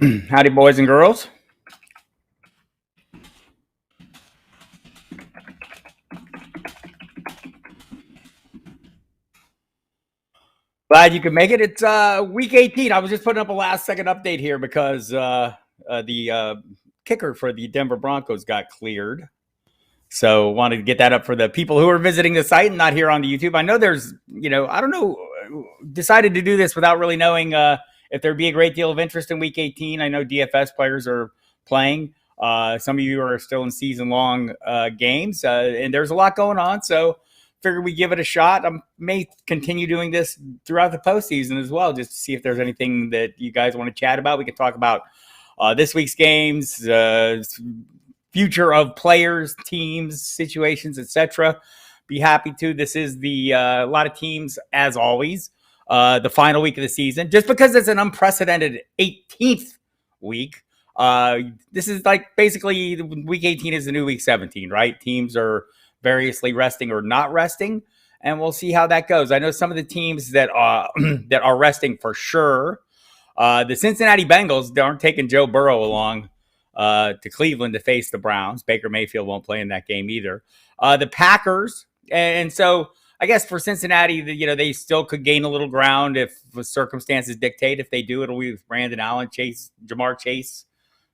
Howdy, boys and girls. Glad you could make it. It's week 18. I was just putting up a last-second update here because the kicker for the Denver Broncos got cleared. So wanted to get that up for the people who are visiting the site and not here on the YouTube. I know there's, I don't know, decided to do this without really knowing if there'd be a great deal of interest in week 18. I know DFS players are playing. Some of you are still in season-long games, and there's a lot going on. So figured we give it a shot. I may continue doing this throughout the postseason as well, just to see if there's anything that you guys want to chat about. We can talk about this week's games, future of players, teams, situations, etc. Be happy to. This is the a lot of teams, as always, the final week of the season. Just because it's an unprecedented 18th week, this is like basically week 18 is the new week 17, right? Teams are variously resting or not resting, and we'll see how that goes. I know some of the teams that that are resting for sure. The Cincinnati Bengals aren't taking Joe Burrow along to Cleveland to face the Browns. Baker Mayfield won't play in that game either. The Packers, and so I guess for Cincinnati, they still could gain a little ground if the circumstances dictate. If they do, it'll be with Brandon Allen, Jamar Chase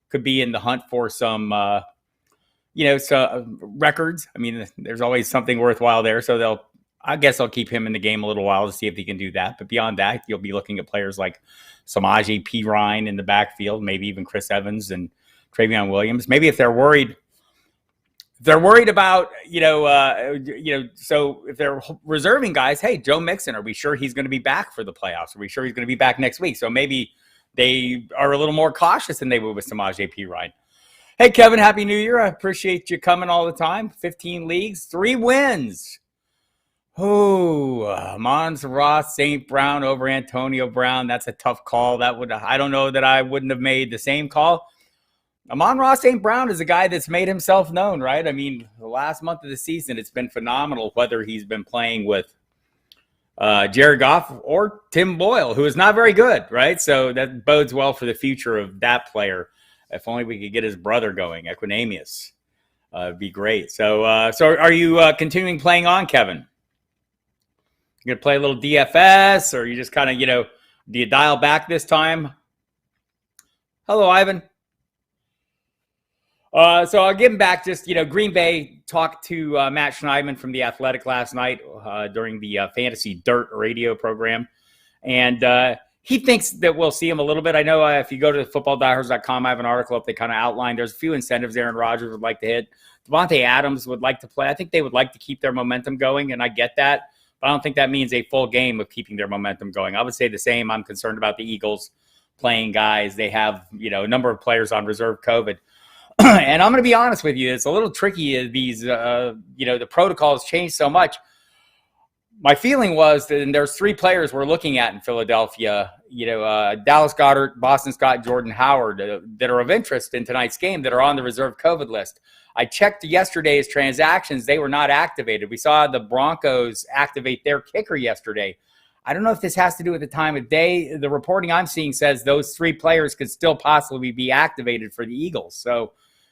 could be in the hunt for some records. I mean, there's always something worthwhile there. So I guess I'll keep him in the game a little while to see if he can do that. But beyond that, you'll be looking at players like Samaje Perine in the backfield, maybe even Chris Evans and Travion Williams. Maybe if they're worried about, so if they're reserving guys, hey, Joe Mixon, are we sure he's going to be back for the playoffs? Are we sure he's going to be back next week? So maybe they are a little more cautious than they would with Samaje Perine. Hey, Kevin, Happy New Year. I appreciate you coming all the time. 15 leagues, 3 wins. Oh, Mons-Ra St. Brown over Antonio Brown. That's a tough call. I don't know that I wouldn't have made the same call. Amon-Ra St. Brown is a guy that's made himself known, right? I mean, the last month of the season, it's been phenomenal whether he's been playing with Jared Goff or Tim Boyle, who is not very good, right? So that bodes well for the future of that player. If only we could get his brother going, Equinemius. It'd be great. So are you continuing playing on, Kevin? You going to play a little DFS, or you just kind of, do you dial back this time? Hello, Ivan. So I'll give him back. Just, Green Bay talked to Matt Schneidman from The Athletic last night during the Fantasy Dirt radio program. And he thinks that we'll see him a little bit. I know if you go to footballdiehards.com, I have an article up. They kind of outlined there's a few incentives Aaron Rodgers would like to hit. Devontae Adams would like to play. I think they would like to keep their momentum going, and I get that. But I don't think that means a full game of keeping their momentum going. I would say the same. I'm concerned about the Eagles playing guys. They have, a number of players on reserve COVID. And I'm going to be honest with you. It's a little tricky. These, the protocols changed so much. My feeling was that there's 3 players we're looking at in Philadelphia, Dallas Goedert, Boston Scott, Jordan Howard, that are of interest in tonight's game that are on the reserve COVID list. I checked yesterday's transactions. They were not activated. We saw the Broncos activate their kicker yesterday. I don't know if this has to do with the time of day. The reporting I'm seeing says those 3 players could still possibly be activated for the Eagles. So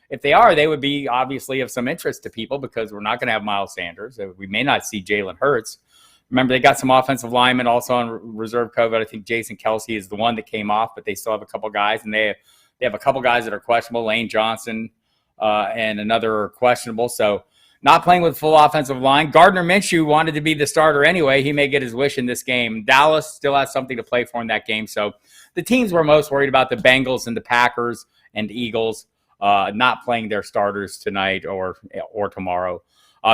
if they are, they would be obviously of some interest to people because we're not going to have Miles Sanders. We may not see Jalen Hurts. Remember, they got some offensive linemen also on reserve COVID. I think Jason Kelsey is the one that came off, but they still have a couple guys, and they have a couple guys that are questionable. Lane Johnson and another are questionable. So not playing with full offensive line. Gardner Minshew wanted to be the starter anyway. He may get his wish in this game. Dallas still has something to play for in that game. So the teams we're most worried about, the Bengals and the Packers and Eagles, not playing their starters tonight or tomorrow.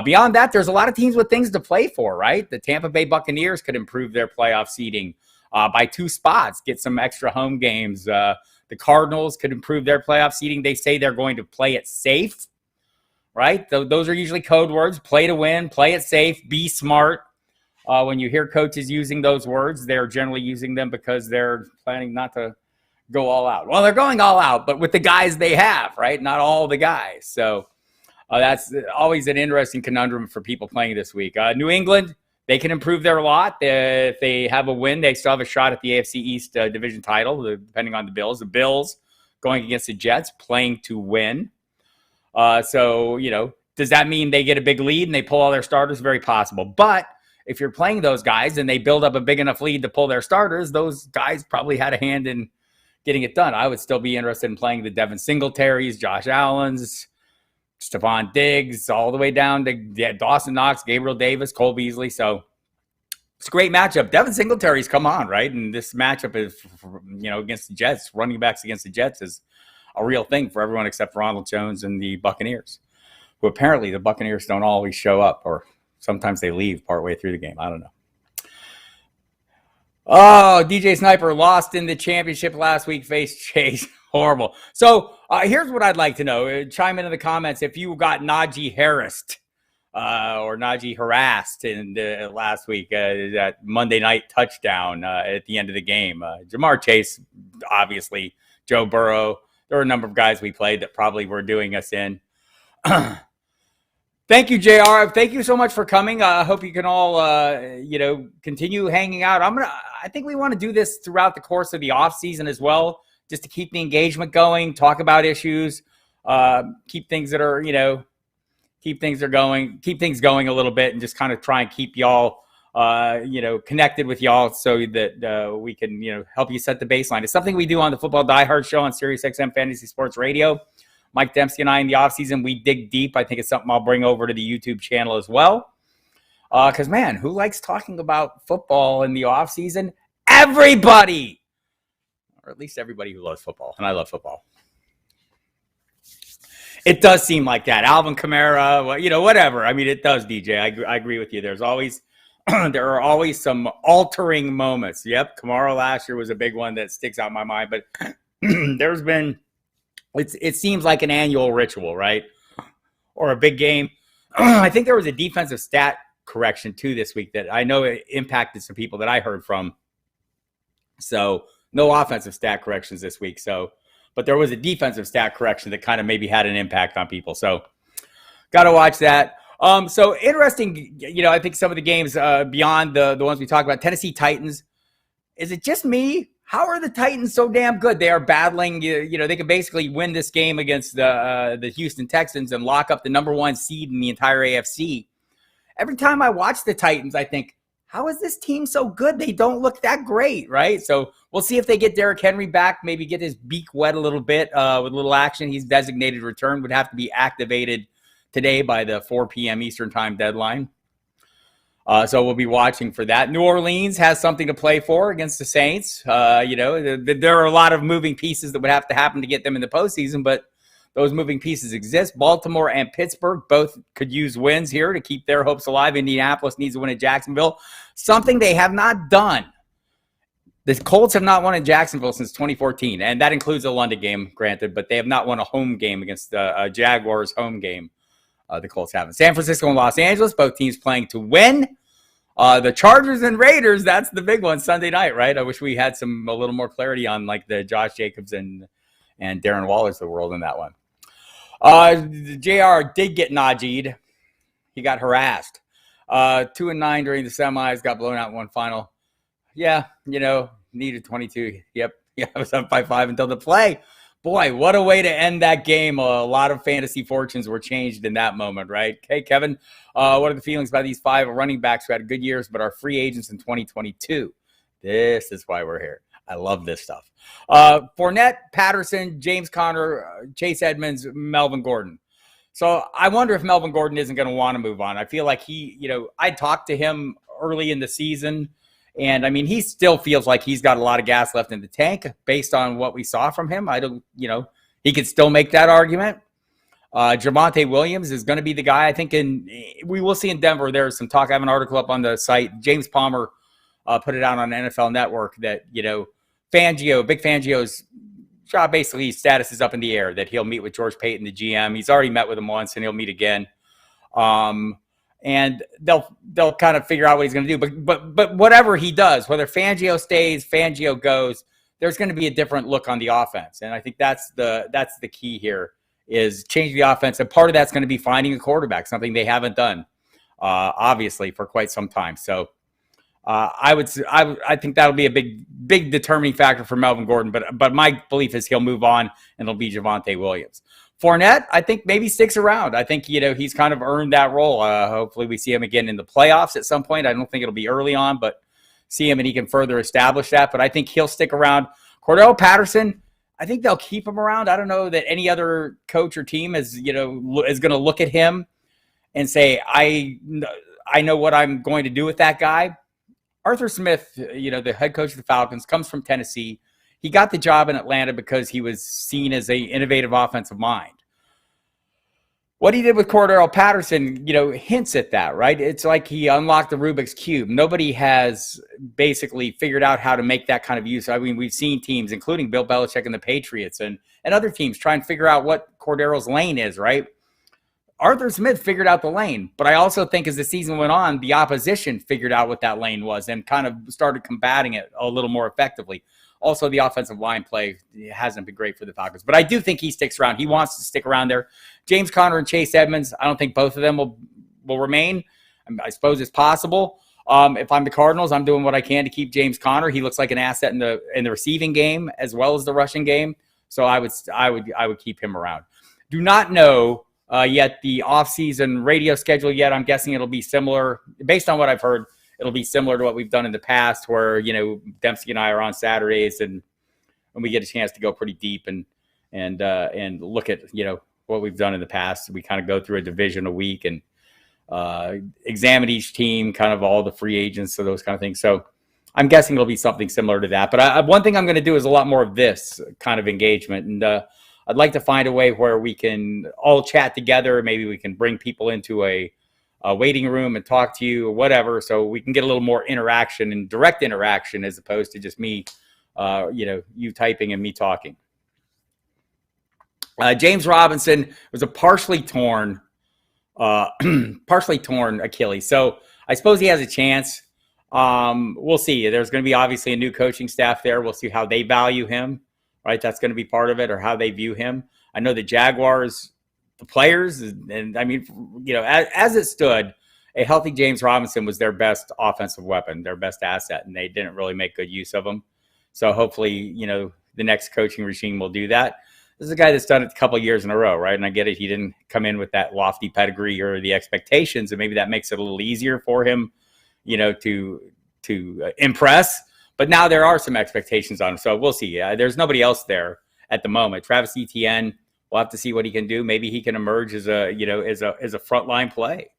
Beyond that, there's a lot of teams with things to play for, right? The Tampa Bay Buccaneers could improve their playoff seeding by 2 spots, get some extra home games. The Cardinals could improve their playoff seeding. They say they're going to play it safe, right? Those are usually code words. Play to win, play it safe, be smart. When you hear coaches using those words, they're generally using them because they're planning not to go all out. Well, they're going all out, but with the guys they have, right? Not all the guys. So that's always an interesting conundrum for people playing this week. New England, they can improve their lot. If they have a win, they still have a shot at the AFC East division title, depending on the Bills. The Bills going against the Jets, playing to win. So, does that mean they get a big lead and they pull all their starters? Very possible. But if you're playing those guys and they build up a big enough lead to pull their starters, those guys probably had a hand in getting it done. I would still be interested in playing the Devin Singletaries, Josh Allens, Stephon Diggs, all the way down to Dawson Knox, Gabriel Davis, Cole Beasley. So it's a great matchup. Devin Singletary's come on, right? And this matchup is, against the Jets, running backs against the Jets is a real thing for everyone except Ronald Jones and the Buccaneers, who apparently the Buccaneers don't always show up, or sometimes they leave partway through the game. I don't know. Oh, DJ Sniper lost in the championship last week, faced Chase. Horrible. So here's what I'd like to know. Chime in the comments if you got Najee harassed or Najee harassed in last week, that Monday night touchdown at the end of the game. Jamar Chase, obviously, Joe Burrow. There were a number of guys we played that probably were doing us in. Thank you, JR. Thank you so much for coming. I hope you can all, continue hanging out. I think we want to do this throughout the course of the off season as well, just to keep the engagement going, talk about issues, keep things going a little bit, and just kind of try and keep y'all, connected with y'all so that we can, help you set the baseline. It's something we do on the Football Diehards show on SiriusXM Fantasy Sports Radio. Mike Dempsey and I in the offseason, we dig deep. I think it's something I'll bring over to the YouTube channel as well. Because, man, who likes talking about football in the offseason? Everybody! Or at least everybody who loves football. And I love football. It does seem like that. Alvin Kamara, whatever. I mean, it does, DJ. I agree with you. There are always some altering moments. Yep, Kamara last year was a big one that sticks out in my mind. But there's been... It seems like an annual ritual, right? Or a big game. I think there was a defensive stat correction, too, this week that I know it impacted some people that I heard from. So no offensive stat corrections this week. But there was a defensive stat correction that kind of maybe had an impact on people. So got to watch that. So interesting, I think some of the games beyond the ones we talked about. Tennessee Titans. Is it just me? How are the Titans so damn good? They are battling, they can basically win this game against the Houston Texans and lock up the number one seed in the entire AFC. Every time I watch the Titans, I think, how is this team so good? They don't look that great, right? So we'll see if they get Derrick Henry back, maybe get his beak wet a little bit with a little action. He's designated return, would have to be activated today by the 4 p.m. Eastern time deadline. So we'll be watching for that. New Orleans has something to play for against the Saints. There are a lot of moving pieces that would have to happen to get them in the postseason, but those moving pieces exist. Baltimore and Pittsburgh both could use wins here to keep their hopes alive. Indianapolis needs to win at Jacksonville, something they have not done. The Colts have not won in Jacksonville since 2014, and that includes a London game, granted, but they have not won a home game against the Jaguars home game. The Colts haven't. San Francisco and Los Angeles, both teams playing to win. The Chargers and Raiders, that's the big one Sunday night, right? I wish we had a little more clarity on like the Josh Jacobs and Darren Waller's of the world in that one. JR did get Najeed. He got harassed. 2-9 during the semis, got blown out in one final. Yeah, needed 22. Yep. Yeah, I was up by 5 until the play. Boy, what a way to end that game. A lot of fantasy fortunes were changed in that moment, right? Hey, Kevin, what are the feelings about these 5 running backs who had good years but are free agents in 2022? This is why we're here. I love this stuff. Fournette, Patterson, James Conner, Chase Edmonds, Melvin Gordon. So I wonder if Melvin Gordon isn't going to want to move on. I feel like I talked to him early in the season, and I mean, he still feels like he's got a lot of gas left in the tank based on what we saw from him. He could still make that argument. Javonte Williams is going to be the guy. I think we will see in Denver. There's some talk. I have an article up on the site. James Palmer put it out on NFL Network that, Big Fangio's job, basically status is up in the air, that he'll meet with George Payton, the GM. He's already met with him once, and he'll meet again. And they'll kind of figure out what he's going to do. But whatever he does, whether Fangio stays, Fangio goes, there's going to be a different look on the offense. And I think that's the key here, is change the offense. And part of that's going to be finding a quarterback, something they haven't done, obviously, for quite some time. So I think that'll be a big determining factor for Melvin Gordon. But my belief is he'll move on and it'll be Javonte Williams. Fournette, I think maybe sticks around. I think, he's kind of earned that role. Hopefully we see him again in the playoffs at some point. I don't think it'll be early on, but see him and he can further establish that. But I think he'll stick around. Cordell Patterson, I think they'll keep him around. I don't know that any other coach or team is going to look at him and say, I know what I'm going to do with that guy. Arthur Smith, the head coach of the Falcons, comes from Tennessee. He got the job in Atlanta because he was seen as an innovative offensive mind. What he did with Cordell Patterson, hints at that, right? It's like he unlocked the Rubik's Cube. Nobody has basically figured out how to make that kind of use. I mean, we've seen teams, including Bill Belichick and the Patriots and other teams, try and figure out what Cordell's lane is, right? Arthur Smith figured out the lane, but I also think as the season went on, the opposition figured out what that lane was and kind of started combating it a little more effectively. Also, the offensive line play hasn't been great for the Falcons, but I do think he sticks around. He wants to stick around there. James Conner and Chase Edmonds, I don't think both of them will remain. I suppose it's possible. If I'm the Cardinals, I'm doing what I can to keep James Conner. He looks like an asset in the receiving game as well as the rushing game, so I would keep him around. Do not know yet the offseason radio schedule yet. I'm guessing it'll be similar. Based on what I've heard, it'll be similar to what we've done in the past where, Dempsey and I are on Saturdays and we get a chance to go pretty deep and look at, what we've done in the past. We kind of go through a division a week and examine each team, kind of all the free agents, so those kind of things. So I'm guessing it'll be something similar to that. But one thing I'm going to do is a lot more of this kind of engagement. And I'd like to find a way where we can all chat together. Maybe we can bring people into a waiting room and talk to you or whatever, so we can get a little more interaction and direct interaction as opposed to just me, you typing and me talking. James Robinson was a partially torn Achilles, so I suppose he has a chance. We'll see. There's going to be obviously a new coaching staff there. We'll see how they value him, right? That's going to be part of it, or how they view him. I know the Jaguars, the players, and I mean, as it stood, a healthy James Robinson was their best offensive weapon, their best asset, and they didn't really make good use of him. So hopefully, the next coaching regime will do that. This is a guy that's done it a couple of years in a row, right? And I get it. He didn't come in with that lofty pedigree or the expectations, and maybe that makes it a little easier for him, to impress. But now there are some expectations on him, so we'll see. There's nobody else there at the moment. Travis Etienne, we'll have to see what he can do. Maybe he can emerge as a frontline play,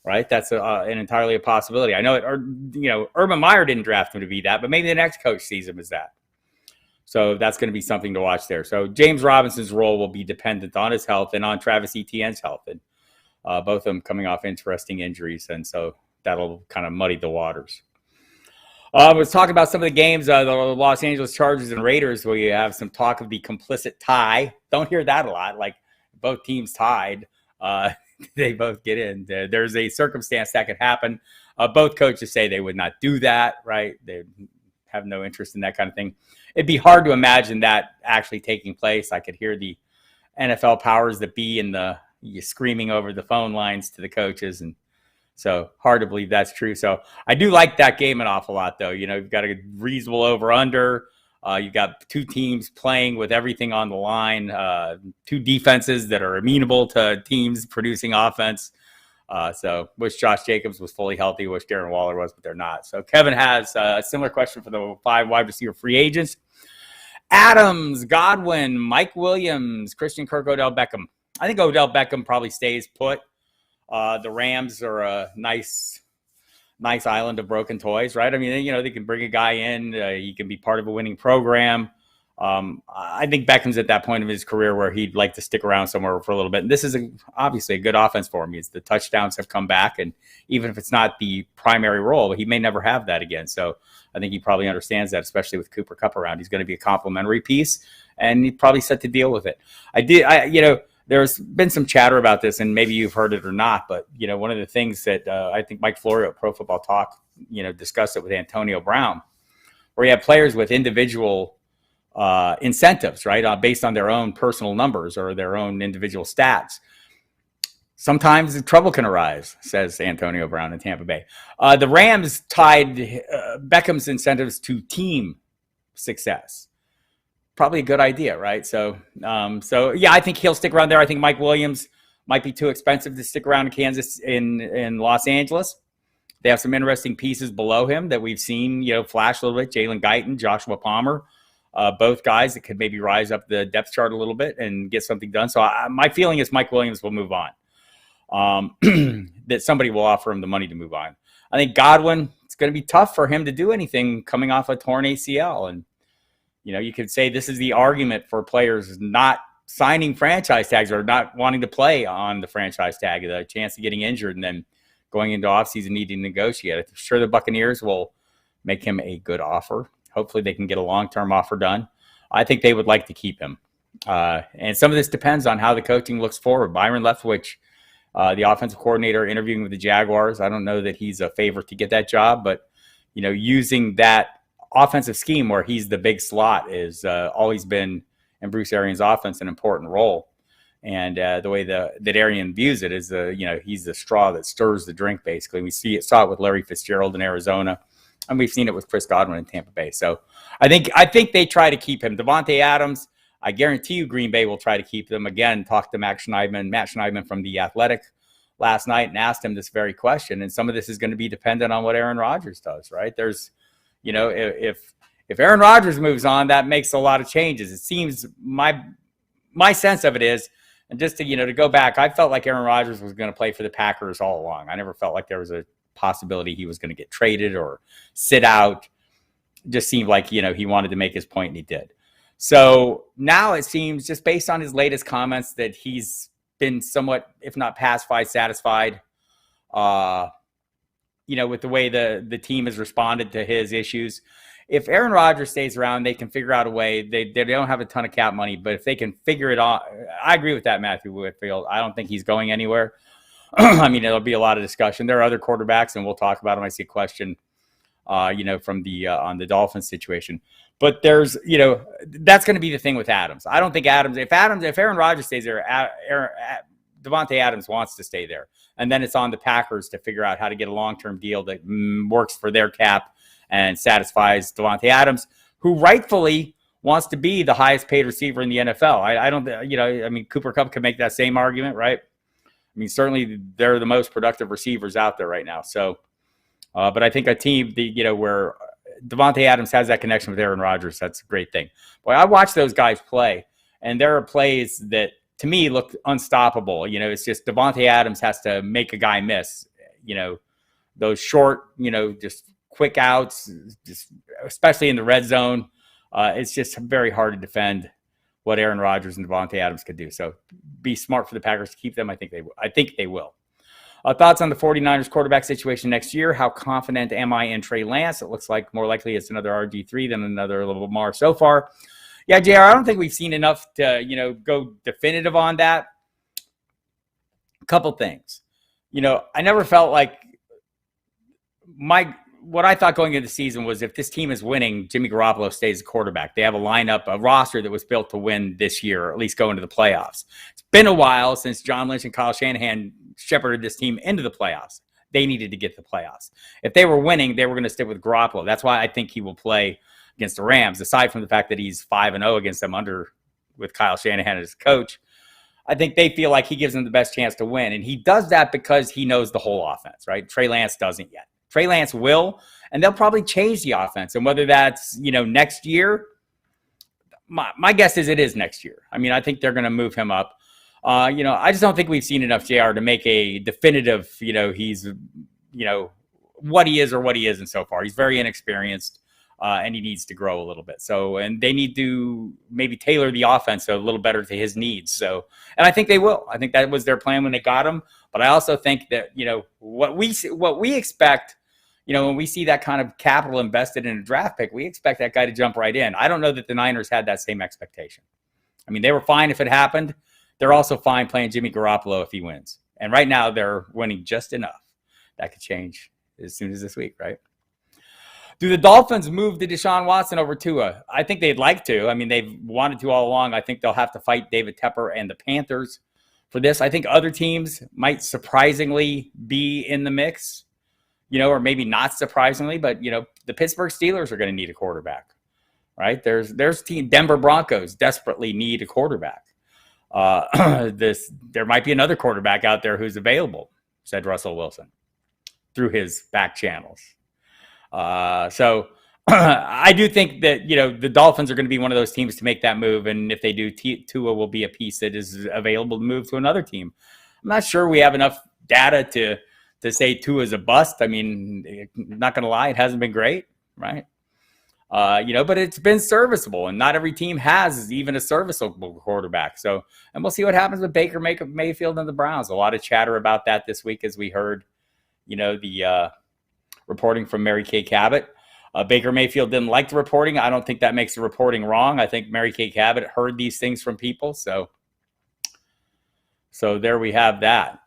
right? That's an entirely a possibility. I know Urban Meyer didn't draft him to be that, but maybe the next coach sees him as that. So that's going to be something to watch there. So James Robinson's role will be dependent on his health and on Travis Etienne's health, and both of them coming off interesting injuries, and so that'll kind of muddy the waters. I was talking about some of the games, the Los Angeles Chargers and Raiders, where you have some talk of the complicit tie. Don't hear that a lot. Like both teams tied, they both get in. There's a circumstance that could happen. Both coaches say they would not do that, right? They have no interest in that kind of thing. It'd be hard to imagine that actually taking place. I could hear the NFL powers that be and screaming over the phone lines to the coaches, and so hard to believe that's true. So I do like that game an awful lot, though. You've got a reasonable over-under. You've got two teams playing with everything on the line, two defenses that are amenable to teams producing offense. So wish Josh Jacobs was fully healthy, wish Darren Waller was, but they're not. So Kevin has a similar question for the 5 wide receiver free agents. Adams, Godwin, Mike Williams, Christian Kirk, Odell Beckham. I think Odell Beckham probably stays put. The Rams are a nice island of broken toys, right? I mean, they can bring a guy in. He can be part of a winning program. I think Beckham's at that point of his career where he'd like to stick around somewhere for a little bit. And this is obviously a good offense for him. The touchdowns have come back, and even if it's not the primary role, he may never have that again. So I think he probably understands that, especially with Cooper Kupp around. He's going to be a complimentary piece, and he's probably set to deal with it. There's been some chatter about this, and maybe you've heard it or not, but, one of the things that I think Mike Florio at Pro Football Talk, discussed it with Antonio Brown, where you have players with individual incentives, right, based on their own personal numbers or their own individual stats. sometimes trouble can arise, says Antonio Brown in Tampa Bay. The Rams tied Beckham's incentives to team success. Probably a good idea, right? So yeah, I think he'll stick around there. I think Mike Williams might be too expensive to stick around in Kansas in Los Angeles. They have some interesting pieces below him that we've seen, flash a little bit. Jalen Guyton, Joshua Palmer, both guys that could maybe rise up the depth chart a little bit and get something done. So my feeling is Mike Williams will move on. That somebody will offer him the money to move on. I think Godwin, it's going to be tough for him to do anything coming off a torn ACL. And, you could say this is the argument for players not signing franchise tags or not wanting to play on the franchise tag, the chance of getting injured and then going into offseason needing to negotiate. I'm sure the Buccaneers will make him a good offer. Hopefully they can get a long-term offer done. I think they would like to keep him. And some of this depends on how the coaching looks forward. Byron Leftwich, the offensive coordinator, interviewing with the Jaguars. I don't know that he's a favorite to get that job, but, using that offensive scheme where he's the big slot is always been in Bruce Arians' offense an important role. And the way that Arian views it is, he's the straw that stirs the drink, basically. We saw it with Larry Fitzgerald in Arizona, and we've seen it with Chris Godwin in Tampa Bay. So I think they try to keep him. Devontae Adams, I guarantee you Green Bay will try to keep them. Again, talked to Matt Schneidman from The Athletic last night and asked him this very question. And some of this is going to be dependent on what Aaron Rodgers does, right? There's, if Aaron Rodgers moves on, that makes a lot of changes. It seems my sense of it is, and just to go back, I felt like Aaron Rodgers was going to play for the Packers all along. I never felt like there was a possibility he was going to get traded or sit out. It just seemed like he wanted to make his point, and he did. So now it seems, just based on his latest comments, that he's been somewhat, if not pacified, satisfied. With the way the team has responded to his issues. If Aaron Rodgers stays around, they can figure out a way. They don't have a ton of cap money, but if they can figure it out, I agree with that, Matthew Whitfield. I don't think he's going anywhere. I mean, there'll be a lot of discussion. There are other quarterbacks, and we'll talk about them. I see a question, from the on the Dolphins situation. But there's, that's going to be the thing with Adams. I don't think if Aaron Rodgers stays there, Devontae Adams wants to stay there. And then it's on the Packers to figure out how to get a long-term deal that works for their cap and satisfies Devontae Adams, who rightfully wants to be the highest paid receiver in the NFL. I don't, Cooper Kupp can make that same argument, right? I mean, certainly they're the most productive receivers out there right now. So, but I think a team, where Devontae Adams has that connection with Aaron Rodgers, that's a great thing. Boy, I watch those guys play, and there are plays that, to me, look unstoppable. It's just Devontae Adams has to make a guy miss. Those short, just quick outs, just especially in the red zone. It's just very hard to defend what Aaron Rodgers and Devontae Adams could do. So be smart for the Packers to keep them. I think they will. Thoughts on the 49ers quarterback situation next year? How confident am I in Trey Lance? It looks like more likely it's another RG3 than another Lamar so far. Yeah, JR, I don't think we've seen enough to, go definitive on that. A couple things. I never felt like what I thought going into the season was, if this team is winning, Jimmy Garoppolo stays a quarterback. They have a roster that was built to win this year, or at least go into the playoffs. It's been a while since John Lynch and Kyle Shanahan shepherded this team into the playoffs. They needed to get to the playoffs. If they were winning, they were going to stick with Garoppolo. That's why I think he will play against the Rams, aside from the fact that he's 5-0 against them with Kyle Shanahan as coach. I think they feel like he gives them the best chance to win. And he does that because he knows the whole offense, right? Trey Lance doesn't yet. Trey Lance will, and they'll probably change the offense. And whether that's, next year, my guess is it is next year. I think they're going to move him up. I just don't think we've seen enough, JR, to make a definitive, he's, what he is or what he isn't so far. He's very inexperienced. And he needs to grow a little bit. So, and they need to maybe tailor the offense a little better to his needs. So, and I think they will. I think that was their plan when they got him. But I also think that, what we expect, when we see that kind of capital invested in a draft pick, we expect that guy to jump right in. I don't know that the Niners had that same expectation. They were fine if it happened. They're also fine playing Jimmy Garoppolo if he wins. And right now they're winning just enough. That could change as soon as this week, right? Do the Dolphins move the Deshaun Watson over Tua? I think they'd like to. They've wanted to all along. I think they'll have to fight David Tepper and the Panthers for this. I think other teams might surprisingly be in the mix, or maybe not surprisingly, but, the Pittsburgh Steelers are going to need a quarterback, right? There's team Denver Broncos desperately need a quarterback. There might be another quarterback out there who's available, said Russell Wilson through his back channels. So I do think that, the Dolphins are going to be one of those teams to make that move. And if they do, Tua will be a piece that is available to move to another team. I'm not sure we have enough data to say Tua is a bust. I mean, not going to lie, it hasn't been great, right? But it's been serviceable, and not every team has even a serviceable quarterback. So, and we'll see what happens with Baker Mayfield and the Browns. A lot of chatter about that this week as we heard, the reporting from Mary Kay Cabot. Baker Mayfield didn't like the reporting. I don't think that makes the reporting wrong. I think Mary Kay Cabot heard these things from people. So there we have that.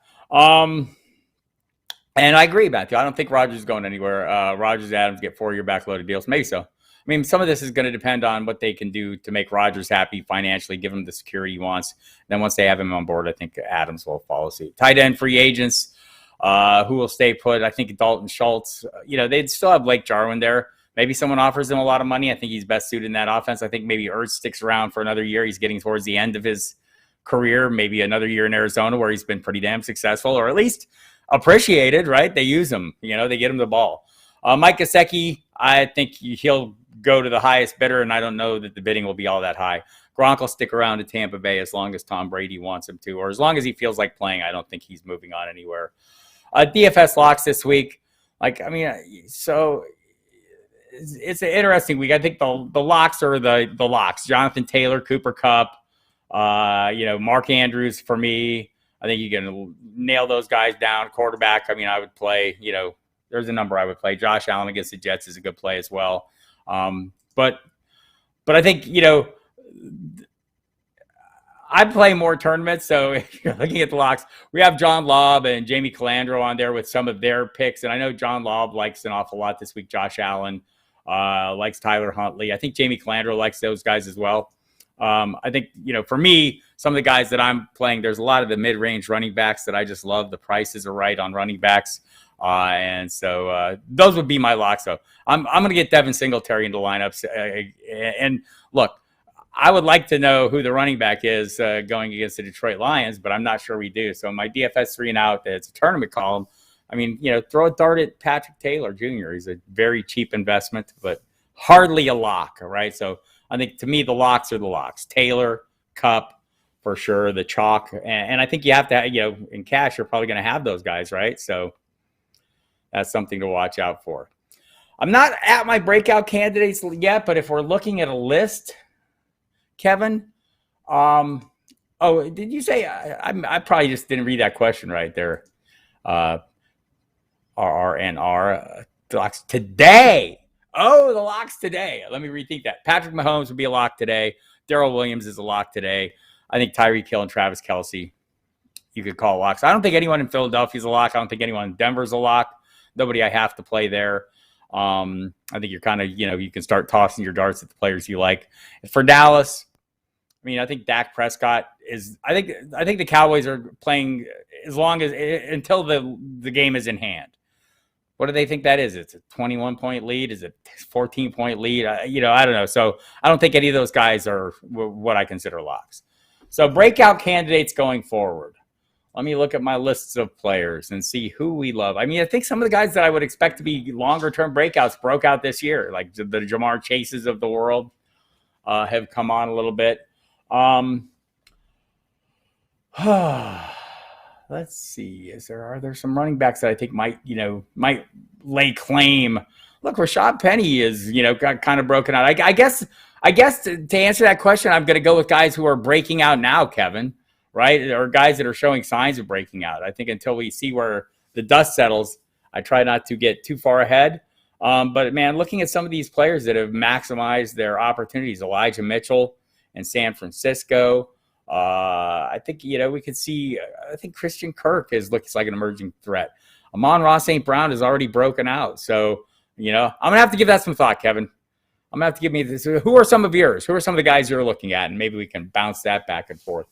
And I agree, Matthew. I don't think Rodgers is going anywhere. Rodgers and Adams get 4-year backloaded deals. Maybe so. I mean, some of this is going to depend on what they can do to make Rodgers happy financially, give him the security he wants. Then once they have him on board, I think Adams will follow suit. Tight end free agents who will stay put. I think Dalton Schultz, they'd still have Blake Jarwin there. Maybe someone offers him a lot of money. I think he's best suited in that offense. I think maybe Ertz sticks around for another year. He's getting towards the end of his career, maybe another year in Arizona where he's been pretty damn successful, or at least appreciated, right? They use him, they get him the ball. Mike Gesicki, I think he'll go to the highest bidder, and I don't know that the bidding will be all that high. Gronk will stick around in Tampa Bay as long as Tom Brady wants him to, or as long as he feels like playing. I don't think he's moving on anywhere. DFS locks this week. So it's an interesting week. I think the locks are the locks. Jonathan Taylor, Cooper Kupp, Mark Andrews for me. I think you can nail those guys down. Quarterback, I would play, there's a number I would play. Josh Allen against the Jets is a good play as well. But I think, I play more tournaments. So if you're looking at the locks, we have John Lobb and Jamie Calandro on there with some of their picks. And I know John Lobb likes an awful lot this week. Josh Allen likes Tyler Huntley. I think Jamie Calandro likes those guys as well. I think, for me, some of the guys that I'm playing, there's a lot of the mid-range running backs that I just love. The prices are right on running backs. And so those would be my locks, though. I'm going to get Devin Singletary into lineups. And look, I would like to know who the running back is going against the Detroit Lions, but I'm not sure we do. So my DFS 3 and out, it's a tournament column. Throw a dart at Patrick Taylor Jr. He's a very cheap investment, but hardly a lock, right? So I think, to me, the locks are the locks. Taylor, Kupp, for sure, the chalk. And I think you have to, in cash, you're probably going to have those guys, right? So that's something to watch out for. I'm not at my breakout candidates yet, but if we're looking at a list, Kevin, did you say, I probably just didn't read that question right there. RRNR, locks today. Oh, the locks today. Let me rethink that. Patrick Mahomes would be a lock today. Darrell Williams is a lock today. I think Tyreek Hill and Travis Kelce, you could call locks. I don't think anyone in Philadelphia is a lock. I don't think anyone in Denver is a lock. Nobody I have to play there. I think you're kind of, you can start tossing your darts at the players you like. For Dallas, I think Dak Prescott is. I think the Cowboys are playing until the game is in hand. What do they think that is? It's a 21-point lead. Is it 14-point lead? I don't know. So I don't think any of those guys are what I consider locks. So breakout candidates going forward. Let me look at my lists of players and see who we love. I think some of the guys that I would expect to be longer-term breakouts broke out this year, like the Jamar Chases of the world have come on a little bit. Let's see. Are there some running backs that I think might lay claim? Look, Rashad Penny is, got kind of broken out. I guess to answer that question, I'm going to go with guys who are breaking out now, Kevin, right? Or guys that are showing signs of breaking out. I think until we see where the dust settles, I try not to get too far ahead. But man, looking at some of these players that have maximized their opportunities, Elijah Mitchell in San Francisco, I think, we could see, I think Christian Kirk looks like an emerging threat. Amon-Ra St. Brown has already broken out. So, I'm going to have to give that some thought, Kevin. I'm going to have to give me this. Who are some of yours? Who are some of the guys you're looking at? And maybe we can bounce that back and forth.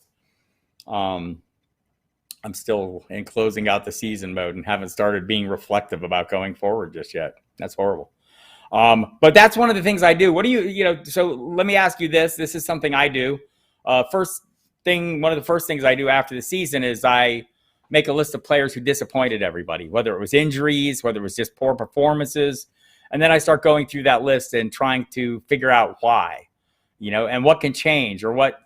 I'm still in closing out the season mode and haven't started being reflective about going forward just yet. That's horrible. But that's one of the things I do. What do you, so let me ask you this. This is something I do. One of the first things I do after the season is I make a list of players who disappointed everybody, whether it was injuries, whether it was just poor performances. And then I start going through that list and trying to figure out why, and what can change, or what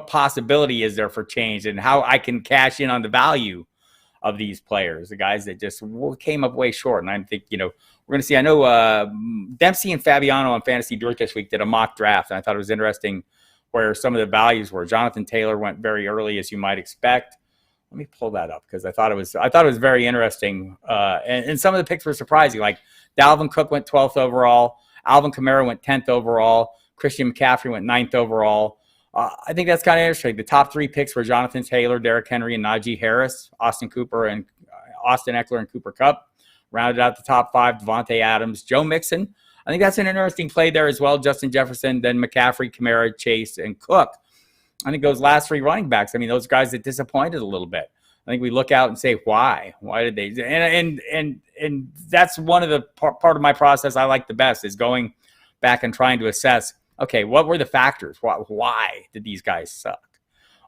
possibility is there for change, and how I can cash in on the value of these players, the guys that just came up way short. And I think, we're going to see, I know Dempsey and Fabiano on Fantasy Dirt this week did a mock draft, and I thought it was interesting where some of the values were. Jonathan Taylor went very early, as you might expect. Let me pull that up, because I thought it was very interesting. And some of the picks were surprising. Like Dalvin Cook went 12th overall. Alvin Kamara went 10th overall. Christian McCaffrey went 9th overall. I think that's kind of interesting. The top 3 picks were Jonathan Taylor, Derrick Henry, and Najee Harris. Austin Eckler and Cooper Kupp rounded out the top 5. Devontae Adams, Joe Mixon. I think that's an interesting play there as well. Justin Jefferson, then McCaffrey, Kamara, Chase, and Cook. I think those last 3 running backs, those guys that disappointed a little bit. I think we look out and say, why? Why did they? And that's one of the part of my process I like the best, is going back and trying to assess, okay, what were the factors? Why did these guys suck?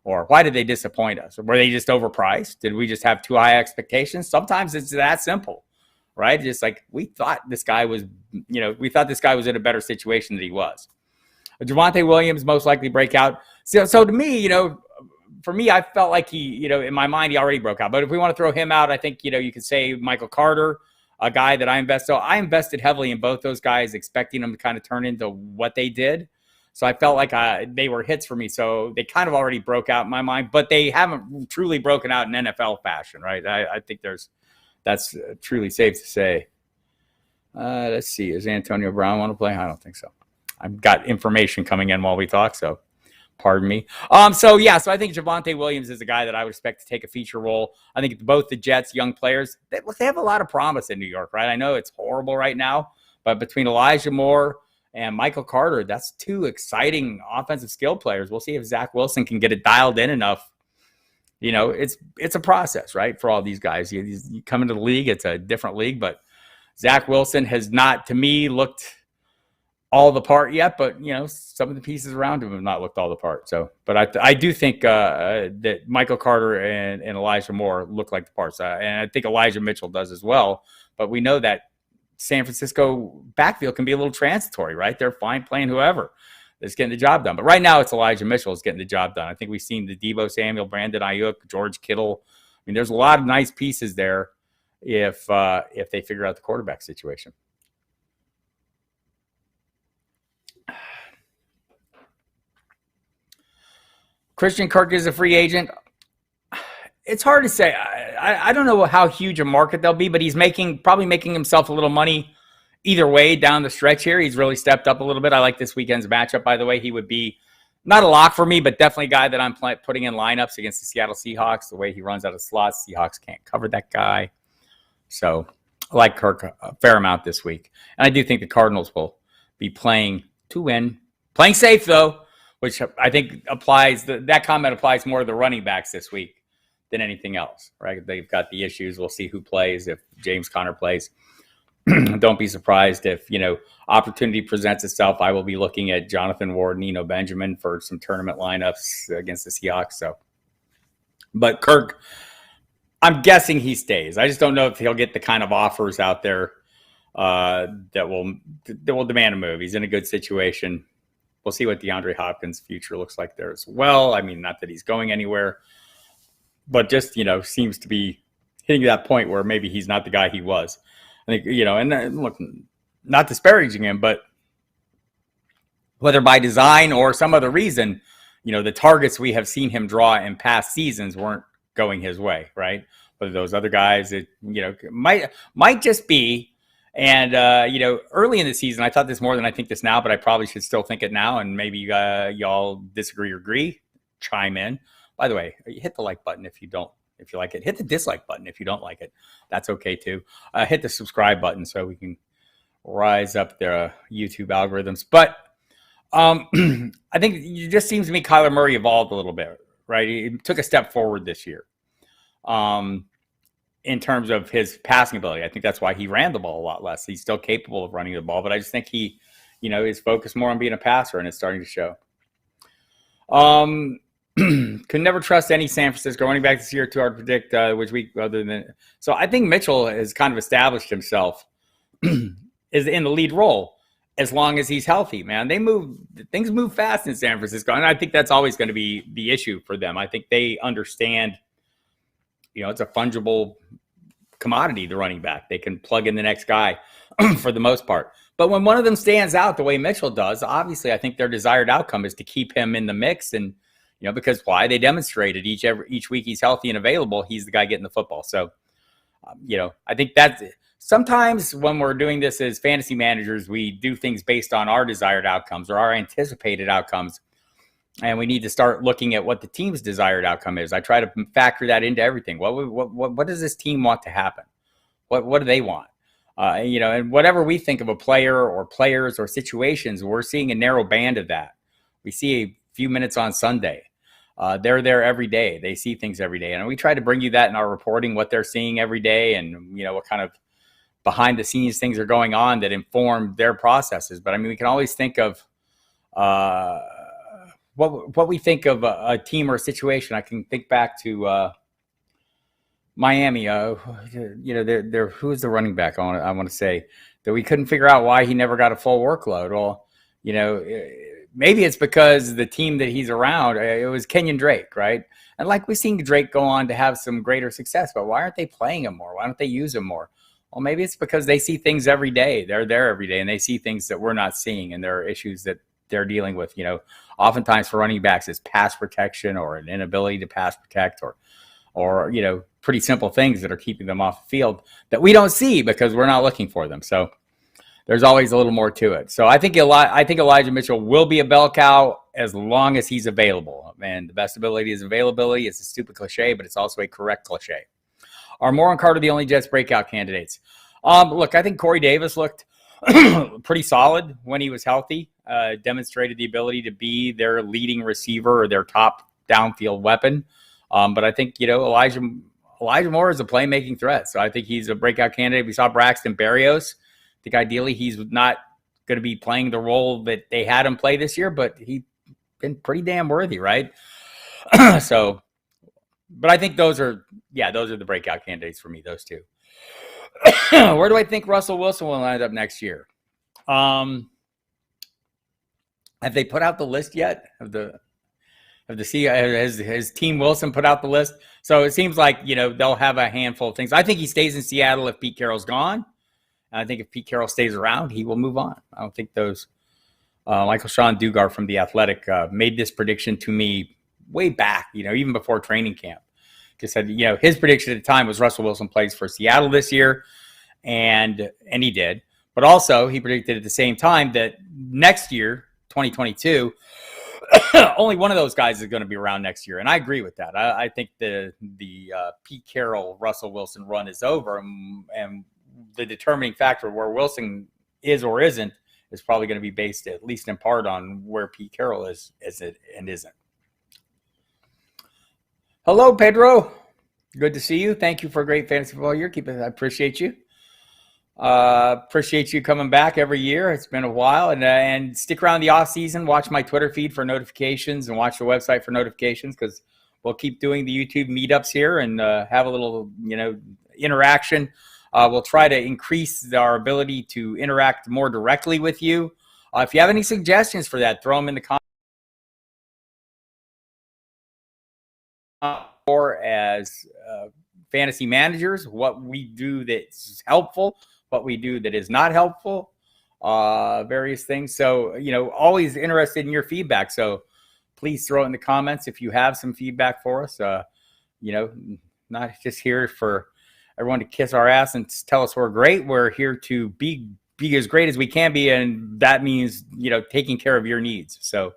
Or why did they disappoint us? Or were they just overpriced? Did we just have too high expectations? Sometimes it's that simple, right? Just like we thought this guy was in a better situation than he was. Javonte Williams most likely break out. So to me, for me, I felt like he, in my mind, he already broke out. But if we want to throw him out, I think, you could say Michael Carter, a guy that I invested. So I invested heavily in both those guys, expecting them to kind of turn into what they did. So I felt like they were hits for me. So they kind of already broke out in my mind, but they haven't truly broken out in NFL fashion, right? I think that's truly safe to say. Let's see. Does Antonio Brown want to play? I don't think so. I've got information coming in while we talk, so pardon me. So I think Javonte Williams is a guy that I would expect to take a feature role. I think both the Jets, young players, they have a lot of promise in New York, right? I know it's horrible right now, but between Elijah Moore and Michael Carter, that's 2 exciting offensive skill players. We'll see if Zach Wilson can get it dialed in enough. It's a process, right, for all these guys. You come into the league, it's a different league, but Zach Wilson has not, to me, looked all the part yet, but some of the pieces around him have not looked all the part. So, but I do think that Michael Carter and Elijah Moore look like the parts, and I think Elijah Mitchell does as well. But we know that San Francisco backfield can be a little transitory, right? They're fine playing whoever is getting the job done. But right now, it's Elijah Mitchell is getting the job done. I think we've seen the Deebo Samuel, Brandon Ayuk, George Kittle. There's a lot of nice pieces there if they figure out the quarterback situation. Christian Kirk is a free agent. It's hard to say. I don't know how huge a market they'll be, but he's probably making himself a little money either way down the stretch here. He's really stepped up a little bit. I like this weekend's matchup, by the way. He would be not a lock for me, but definitely a guy that I'm putting in lineups against the Seattle Seahawks. The way he runs out of slots, Seahawks can't cover that guy. So I like Kirk a fair amount this week. And I do think the Cardinals will be playing to win. Playing safe, though, which I think that comment applies more to the running backs this week than anything else, right? They've got the issues. We'll see who plays if James Conner plays. Don't be surprised if, opportunity presents itself. I will be looking at Jonathan Ward and Eno Benjamin for some tournament lineups against the Seahawks. So, but Kirk, I'm guessing he stays. I just don't know if he'll get the kind of offers out there that will demand a move. He's in a good situation. We'll see what DeAndre Hopkins' future looks like there as well. Not that he's going anywhere, but just, seems to be hitting that point where maybe he's not the guy he was. I think, and look, not disparaging him, but whether by design or some other reason, the targets we have seen him draw in past seasons weren't going his way, right? Whether those other guys, might just be. And, early in the season, I thought this more than I think this now, but I probably should still think it now. And maybe y'all disagree or agree, chime in. By the way, hit the like button if you like it. Hit the dislike button if you don't like it. That's okay too. Hit the subscribe button so we can rise up the YouTube algorithms. But I think it just seems to me Kyler Murray evolved a little bit, right? He took a step forward this year. in terms of his passing ability. I think that's why he ran the ball a lot less. He's still capable of running the ball, but I just think he, is focused more on being a passer, and it's starting to show. Could never trust any San Francisco running back this year. Too hard to predict which week other than. So I think Mitchell has kind of established himself is in the lead role as long as he's healthy, man. Things move fast in San Francisco, and I think that's always going to be the issue for them. I think they understand, it's a fungible commodity, the running back. They can plug in the next guy for the most part. But when one of them stands out the way Mitchell does, obviously I think their desired outcome is to keep him in the mix. And, because why? They demonstrated each week he's healthy and available, he's the guy getting the football. So, I think that's sometimes when we're doing this as fantasy managers, we do things based on our desired outcomes or our anticipated outcomes. And we need to start looking at what the team's desired outcome is. I try to factor that into everything. What does this team want to happen? What do they want? And whatever we think of a player or players or situations, we're seeing a narrow band of that. We see a few minutes on Sunday. They're there every day. They see things every day. And we try to bring you that in our reporting, what they're seeing every day and, what kind of behind the scenes things are going on that inform their processes. But we can always think of what we think of a team or a situation. I can think back to Miami. Who is the running back? I want to say that we couldn't figure out why he never got a full workload. Well, maybe it's because the team that he's around, it was Kenyon Drake, right? And like we've seen Drake go on to have some greater success, but why aren't they playing him more? Why don't they use him more? Well, maybe it's because they see things every day. They're there every day, and they see things that we're not seeing, and there are issues that they're dealing with. Oftentimes for running backs, it's pass protection or an inability to pass protect or pretty simple things that are keeping them off the field that we don't see because we're not looking for them. So there's always a little more to it. So I think Elijah Mitchell will be a bell cow as long as he's available. And the best ability is availability. It's a stupid cliche, but it's also a correct cliche. Are Moore and Carter the only Jets breakout candidates? Look, I think Corey Davis looked pretty solid when he was healthy. Demonstrated the ability to be their leading receiver or their top downfield weapon. But I think, Elijah Moore is a playmaking threat. So I think he's a breakout candidate. We saw Braxton Berrios. I think ideally he's not going to be playing the role that they had him play this year, but he's been pretty damn worthy, right? But I think those are the breakout candidates for me, those two. Where do I think Russell Wilson will end up next year? Have they put out the list yet? Has Team Wilson put out the list? So it seems like, they'll have a handful of things. I think he stays in Seattle if Pete Carroll's gone. And I think if Pete Carroll stays around, he will move on. I don't think those Michael Sean Dugar from The Athletic made this prediction to me way back, even before training camp. He said, his prediction at the time was Russell Wilson plays for Seattle this year, and he did. But also, he predicted at the same time that next year, 2022, only one of those guys is going to be around next year, and I agree with that. I think the Pete Carroll Russell Wilson run is over, and the determining factor where Wilson is or isn't is probably going to be based at least in part on where Pete Carroll is and isn't. Hello, Pedro. Good to see you. Thank you for a great fantasy football year. I appreciate you. Appreciate you coming back every year. It's been a while, and stick around the off season. Watch my Twitter feed for notifications and watch the website for notifications because we'll keep doing the YouTube meetups here and have a little, interaction. We'll try to increase our ability to interact more directly with you. If you have any suggestions for that, throw them in the comments. Or as fantasy managers, what we do that's helpful, what we do that is not helpful, various things. So, always interested in your feedback. So please throw it in the comments if you have some feedback for us. Not just here for everyone to kiss our ass and tell us we're great. We're here to be as great as we can be. And that means, taking care of your needs. So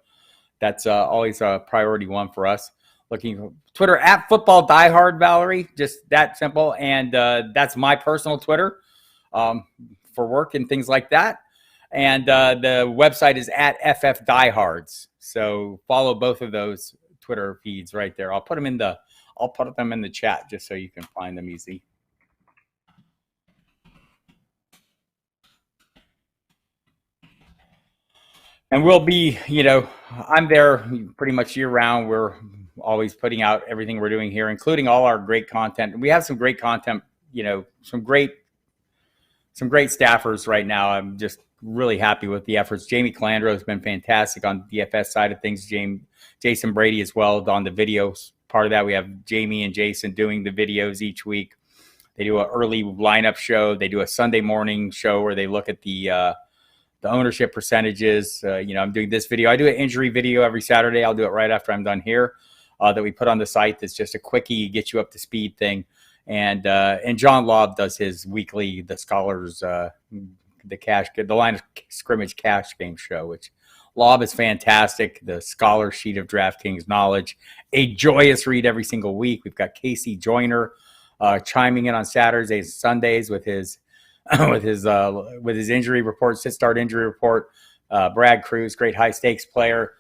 that's always a priority one for us. Looking Twitter at Football Diehard, Valerie, just that simple. And that's my personal Twitter for work and things like that. And the website is at FF Diehards. So follow both of those Twitter feeds right there. I'll put them in the I'll put them in the chat just so you can find them easy. And we'll be, I'm there pretty much year round. We're always putting out everything we're doing here, including all our great content. We have some great content, some great staffers right now. I'm just really happy with the efforts. Jamie Calandro has been fantastic on the DFS side of things. Jason Brady as well on the videos. Part of that, we have Jamie and Jason doing the videos each week. They do an early lineup show. They do a Sunday morning show where they look at the ownership percentages. I'm doing this video. I do an injury video every Saturday. I'll do it right after I'm done here that we put on the site. That's just a quickie, get you up to speed thing. And John Lobb does his weekly, the Scholars, the line of scrimmage cash game show, which Lobb is fantastic. The Scholar sheet of DraftKings knowledge, a joyous read every single week. We've got Casey Joyner chiming in on Saturdays and Sundays with his injury report, sit-start injury report. Brad Cruz, great high-stakes player,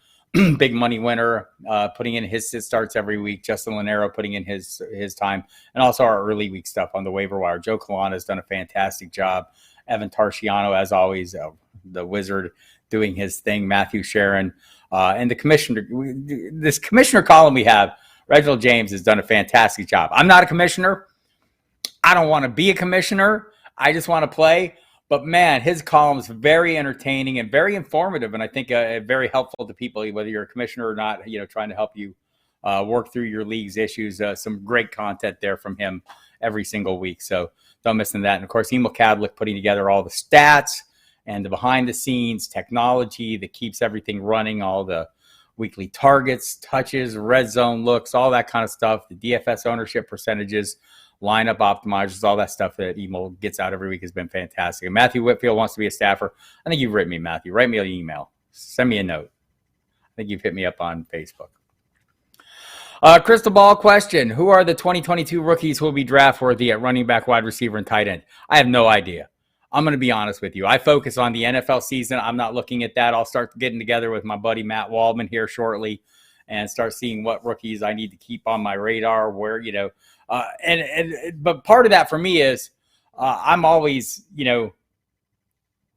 big money winner, putting in his sit-starts every week. Justin Lanero putting in his time. And also our early week stuff on the waiver wire. Joe Kalana has done a fantastic job. Evan Tarciano, as always, the wizard, doing his thing. Matthew Sharon. And the commissioner, this commissioner column we have, Reginald James has done a fantastic job. I'm not a commissioner. I don't want to be a commissioner. I just want to play. But, man, his column is very entertaining and very informative, and I think very helpful to people, whether you're a commissioner or not, trying to help you work through your league's issues. Some great content there from him every single week, so don't miss that. And, of course, Emil Kadlik putting together all the stats and the behind-the-scenes technology that keeps everything running, all the weekly targets, touches, red zone looks, all that kind of stuff, the DFS ownership percentages, lineup optimizers, all that stuff that Emil gets out every week has been fantastic. And Matthew Whitfield wants to be a staffer. I think you've written me, Matthew. Write me an email. Send me a note. I think you've hit me up on Facebook. Crystal ball question. Who are the 2022 rookies who will be draft worthy at running back, wide receiver, and tight end? I have no idea. I'm going to be honest with you. I focus on the NFL season. I'm not looking at that. I'll start getting together with my buddy Matt Waldman here shortly and start seeing what rookies I need to keep on my radar, where, but part of that for me is I'm always,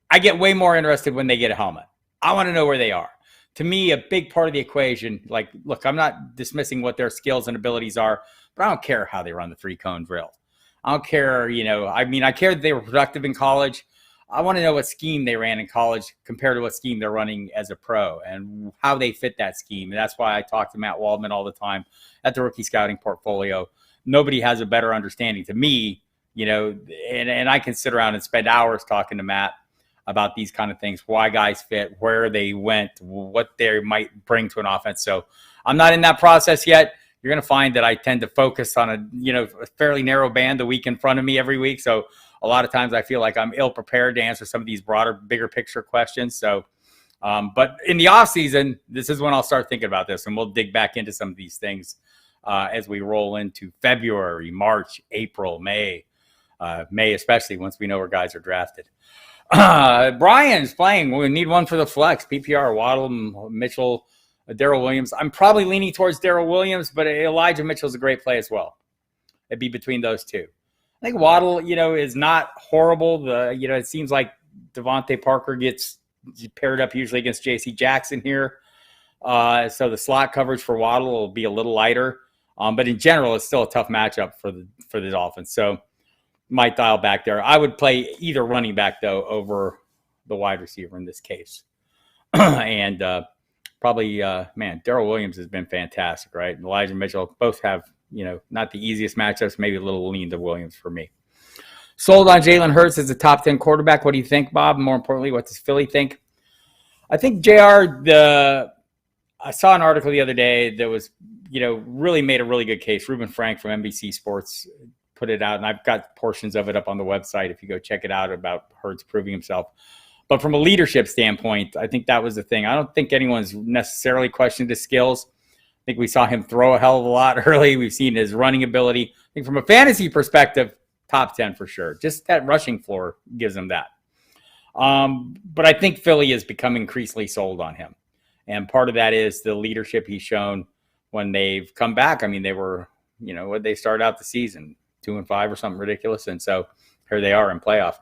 I get way more interested when they get a helmet. I want to know where they are. To me, a big part of the equation, look, I'm not dismissing what their skills and abilities are, but I don't care how they run the 3-cone drill. I don't care, I care that they were productive in college. I want to know what scheme they ran in college compared to what scheme they're running as a pro and how they fit that scheme. And that's why I talk to Matt Waldman all the time at the Rookie Scouting Portfolio. Nobody has a better understanding to me, and I can sit around and spend hours talking to Matt about these kind of things, why guys fit, where they went, what they might bring to an offense. So I'm not in that process yet. You're going to find that I tend to focus on a fairly narrow band the week in front of me every week. So a lot of times I feel like I'm ill-prepared to answer some of these broader, bigger picture questions. So, but in the off season, this is when I'll start thinking about this, and we'll dig back into some of these things as we roll into February, March, April, May, especially once we know where guys are drafted. Brian's playing. We need one for the flex. PPR, Waddle, Mitchell, Darrell Williams. I'm probably leaning towards Darrell Williams, but Elijah Mitchell's a great play as well. It'd be between those two. I think Waddle, is not horrible. It seems like Devontae Parker gets paired up usually against J.C. Jackson here. So the slot coverage for Waddle will be a little lighter. But in general, it's still a tough matchup for the Dolphins. So might dial back there. I would play either running back, though, over the wide receiver in this case. And probably, Darrell Williams has been fantastic, right? And Elijah Mitchell both have, not the easiest matchups, maybe a little lean to Williams for me. Sold on Jalen Hurts as a top 10 quarterback. What do you think, Bob? More importantly, what does Philly think? I think JR, I saw an article the other day that was, really made a really good case. Reuben Frank from NBC Sports put it out, and I've got portions of it up on the website if you go check it out about Hurts proving himself. But from a leadership standpoint, I think that was the thing. I don't think anyone's necessarily questioned his skills. I think we saw him throw a hell of a lot early. We've seen his running ability. I think from a fantasy perspective, top 10 for sure. Just that rushing floor gives him that. But I think Philly has become increasingly sold on him. And part of that is the leadership he's shown when they've come back. I mean, they were what they start out the season 2-5 or something ridiculous, and so here they are in playoff,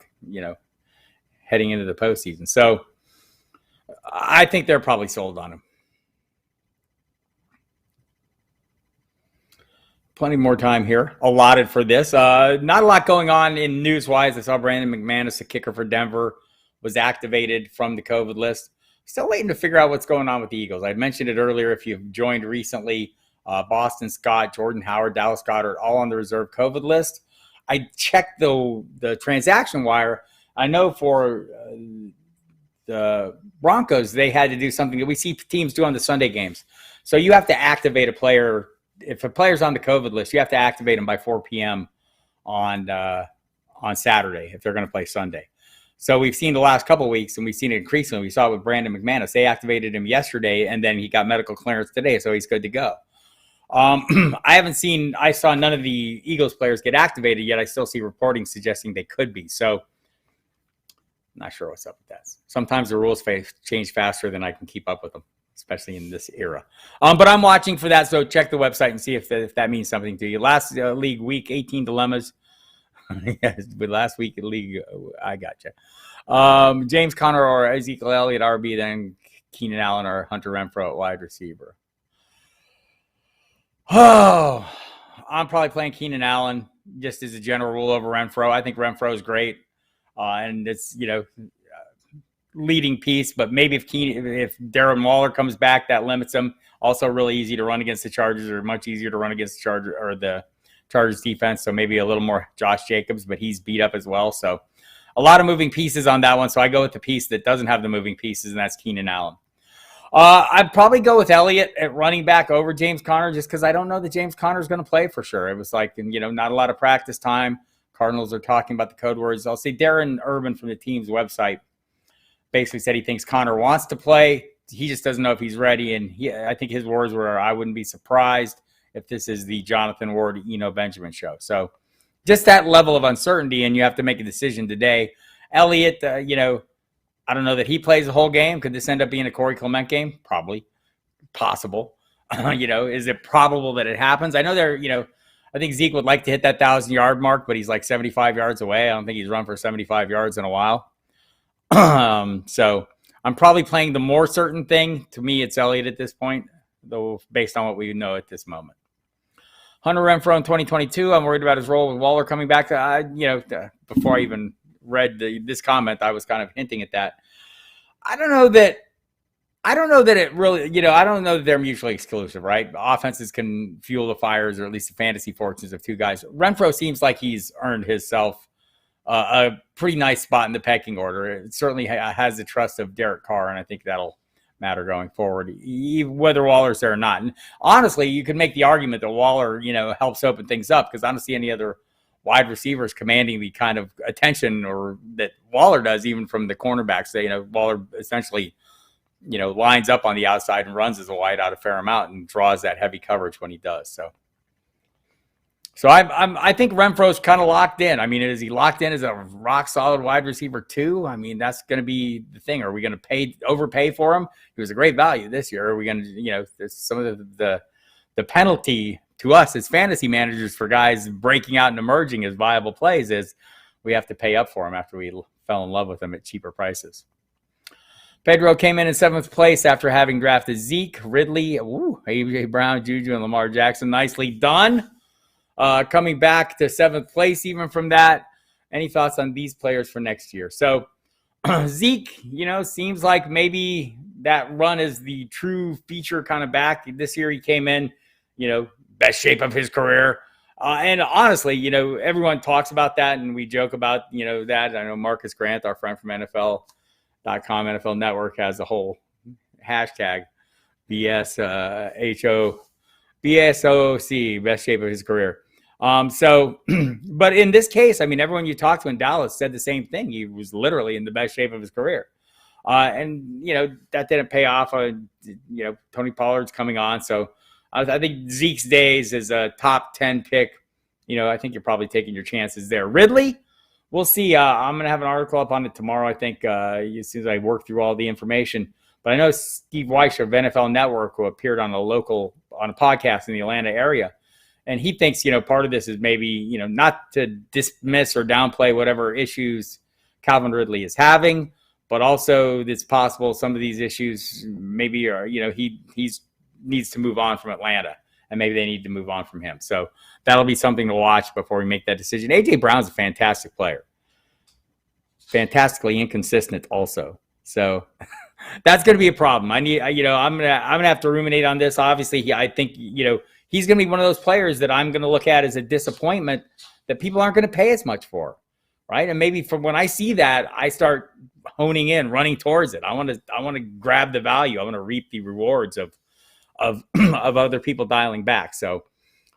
heading into the postseason. So I think they're probably sold on him. Plenty more time here allotted for this. Not a lot going on in news-wise. I saw Brandon McManus, the kicker for Denver, was activated from the COVID list. Still waiting to figure out what's going on with the Eagles. I mentioned it earlier. If you've joined recently, Boston Scott, Jordan Howard, Dallas Goedert, all on the reserve COVID list. I checked the transaction wire. I know for the Broncos, they had to do something that we see teams do on the Sunday games. So you have to activate a player. If a player's on the COVID list, you have to activate them by 4 p.m. on Saturday if they're going to play Sunday. So we've seen the last couple of weeks, and we've seen it increasingly. We saw it with Brandon McManus. They activated him yesterday, and then he got medical clearance today, so he's good to go. I saw none of the Eagles players get activated yet. I still see reporting suggesting they could be. So I'm not sure what's up with that. Sometimes the rules change faster than I can keep up with them, especially in this era. But I'm watching for that, so check the website and see if that means something to you. Last league week, 18 dilemmas. Yes, but last week in league, I gotcha. James Conner or Ezekiel Elliott, RB, then Keenan Allen or Hunter Renfrow at wide receiver. Oh, I'm probably playing Keenan Allen just as a general rule over Renfrow. I think Renfrow is great, and it's leading piece. But maybe if Darren Waller comes back, that limits him. Also, really easy to run against the Chargers, or much easier to run against the Chargers or the Chargers defense. So maybe a little more Josh Jacobs, but he's beat up as well. So a lot of moving pieces on that one. So I go with the piece that doesn't have the moving pieces, and that's Keenan Allen. I'd probably go with Elliott at running back over James Conner just because I don't know that James Conner is going to play for sure. It was like, not a lot of practice time. Cardinals are talking about the code words. I'll say Darren Urban from the team's website basically said he thinks Conner wants to play. He just doesn't know if he's ready. And I think his words were, I wouldn't be surprised if this is the Jonathan Ward, Benjamin show. So just that level of uncertainty, and you have to make a decision today. Elliott, I don't know that he plays the whole game. Could this end up being a Corey Clement game? Probably. Possible. Is it probable that it happens? I know I think Zeke would like to hit that 1,000-yard mark, but he's like 75 yards away. I don't think he's run for 75 yards in a while. So I'm probably playing the more certain thing. To me, it's Elliott at this point, though, based on what we know at this moment. Hunter Renfrow in 2022, I'm worried about his role with Waller coming back. Before I even read this comment, I was kind of hinting at that. I don't know that it really, I don't know that they're mutually exclusive, right? Offenses can fuel the fires, or at least the fantasy fortunes of two guys. Renfrow seems like he's earned himself a pretty nice spot in the pecking order. It certainly has the trust of Derek Carr, and I think that'll matter going forward, whether Waller's there or not. And honestly, you could make the argument that Waller, helps open things up, because I don't see any other wide receivers commanding the kind of attention or that Waller does, even from the cornerbacks. Waller essentially, lines up on the outside and runs as a wide out a fair amount and draws that heavy coverage when he does. So I think Renfro's kind of locked in. I mean, is he locked in as a rock solid wide receiver too? I mean, that's going to be the thing. Are we going to overpay for him? He was a great value this year. Are we going to, some of the penalty to us as fantasy managers for guys breaking out and emerging as viable plays is we have to pay up for him after we fell in love with him at cheaper prices. Pedro came in 7th place after having drafted Zeke, Ridley, A.J. Brown, Juju, and Lamar Jackson. Nicely done. Coming back to 7th place even from that. Any thoughts on these players for next year? So Zeke, seems like maybe that run is the true feature kind of back. This year he came in, best shape of his career. And honestly, everyone talks about that, and we joke about, that. I know Marcus Grant, our friend from NFL.com, NFL Network, has a whole hashtag BSOOC, best shape of his career. But in this case, I mean, everyone you talked to in Dallas said the same thing. He was literally in the best shape of his career. And that didn't pay off. Tony Pollard's coming on. So I think Zeke's days as a top 10 pick, I think you're probably taking your chances there. Ridley, we'll see. I'm going to have an article up on it tomorrow, I think, as soon as I work through all the information. But I know Steve Weiss of NFL Network, who appeared on a podcast in the Atlanta area, And he thinks, part of this is maybe, not to dismiss or downplay whatever issues Calvin Ridley is having, but also it's possible some of these issues maybe are, he needs to move on from Atlanta, and maybe they need to move on from him. So that'll be something to watch before we make that decision. A.J. Brown's a fantastic player. Fantastically inconsistent also. So that's going to be a problem. I'm going to have to ruminate on this. Obviously, I think, he's going to be one of those players that I'm going to look at as a disappointment that people aren't going to pay as much for. Right. And maybe from when I see that, I start honing in, running towards it. I want to grab the value. I want to reap the rewards of other people dialing back. So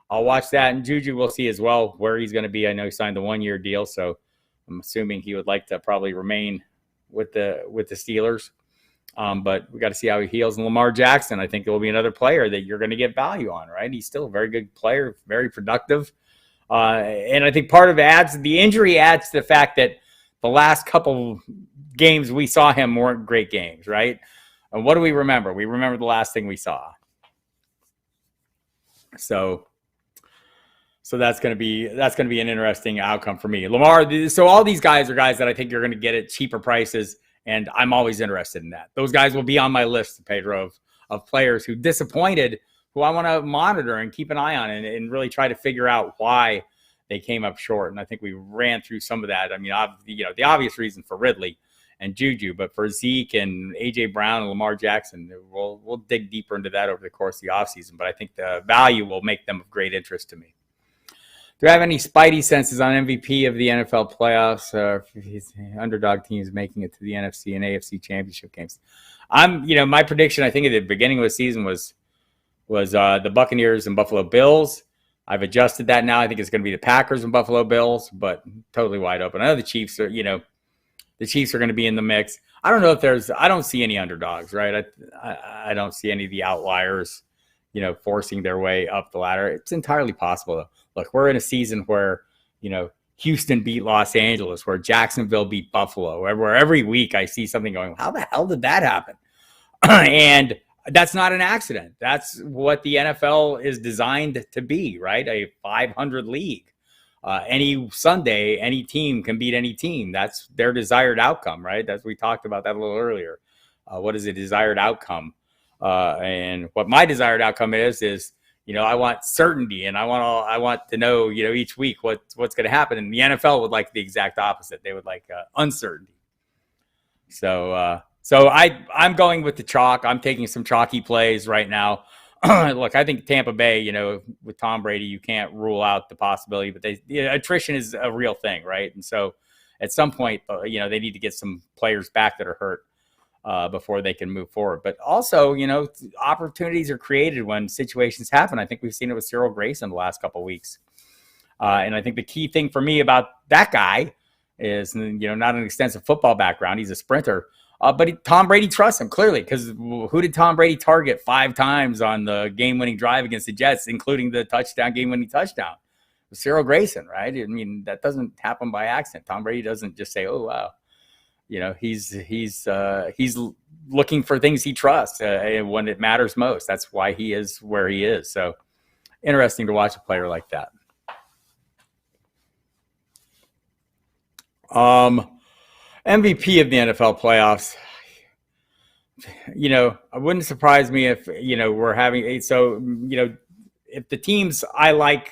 I'll watch that. And Juju, we'll see as well where he's going to be. I know he signed the 1-year deal, so I'm assuming he would like to probably remain with the Steelers. But we got to see how he heals. And Lamar Jackson, I think, will be another player that you're going to get value on, right? He's still a very good player, very productive. And I think part of the injury adds to the fact that the last couple games we saw him weren't great games, right? And what do we remember? We remember the last thing we saw. So that's going to be an interesting outcome for me. Lamar. So all these guys are guys that I think you're going to get at cheaper prices, and I'm always interested in that. Those guys will be on my list, Pedro, of players who disappointed, who I want to monitor and keep an eye on, and really try to figure out why they came up short. And I think we ran through some of that. I mean, the obvious reason for Ridley and Juju, but for Zeke and A.J. Brown and Lamar Jackson, we'll dig deeper into that over the course of the offseason. But I think the value will make them of great interest to me. Do you have any spidey senses on MVP of the NFL playoffs, or underdog teams making it to the NFC and AFC championship games? My prediction, I think, at the beginning of the season was the Buccaneers and Buffalo Bills. I've adjusted that now. I think it's going to be the Packers and Buffalo Bills, but totally wide open. I know the Chiefs are, the Chiefs are going to be in the mix. I don't know if I don't see any underdogs, right? I don't see any of the outliers, forcing their way up the ladder. It's entirely possible, though. Look, we're in a season where, Houston beat Los Angeles, where Jacksonville beat Buffalo, where every week I see something going, how the hell did that happen? And that's not an accident. That's what the NFL is designed to be, right? A 500 league. Any Sunday, any team can beat any team. That's their desired outcome, right? We talked about that a little earlier. What is a desired outcome? And what my desired outcome is, I want certainty, and I want to know, each week what's going to happen. And the NFL would like the exact opposite. They would like uncertainty. So I'm going with the chalk. I'm taking some chalky plays right now. Look, I think Tampa Bay, with Tom Brady, you can't rule out the possibility, but attrition is a real thing, right? And so at some point, they need to get some players back that are hurt before they can move forward. But also, opportunities are created when situations happen. I think we've seen it with Cyril Grayson the last couple of weeks. And I think the key thing for me about that guy is, not an extensive football background. He's a sprinter. But Tom Brady trusts him, clearly, because who did Tom Brady target 5 times on the game-winning drive against the Jets, including the game-winning touchdown? Cyril Grayson, right? I mean, that doesn't happen by accident. Tom Brady doesn't just say, "Oh, wow." He's looking for things he trusts when it matters most. That's why he is where he is. So interesting to watch a player like that. MVP of the NFL playoffs. It wouldn't surprise me if, we're having if the teams I like,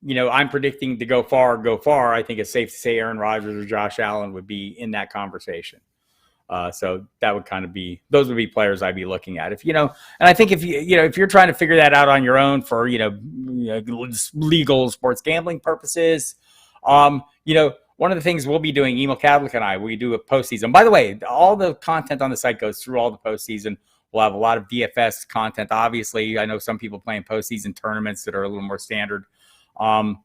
I'm predicting to go far. I think it's safe to say Aaron Rodgers or Josh Allen would be in that conversation. So that would those would be players I'd be looking at. And I think if you're trying to figure that out on your own for, legal sports gambling purposes, one of the things we'll be doing, Emil Kadlik and I, we do a postseason. By the way, all the content on the site goes through all the postseason. We'll have a lot of DFS content. Obviously, I know some people playing postseason tournaments that are a little more standard. One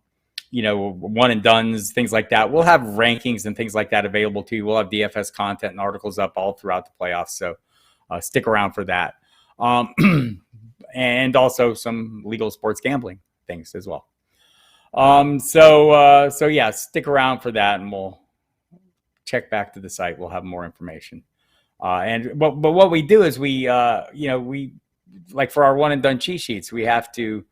and dones, things like that. We'll have rankings and things like that available to you. We'll have DFS content and articles up all throughout the playoffs. So stick around for that. And also some legal sports gambling things as well. So yeah, stick around for that, and we'll check back to the site. We'll have more information. But what we do is we like for our one and done cheat sheets, we have to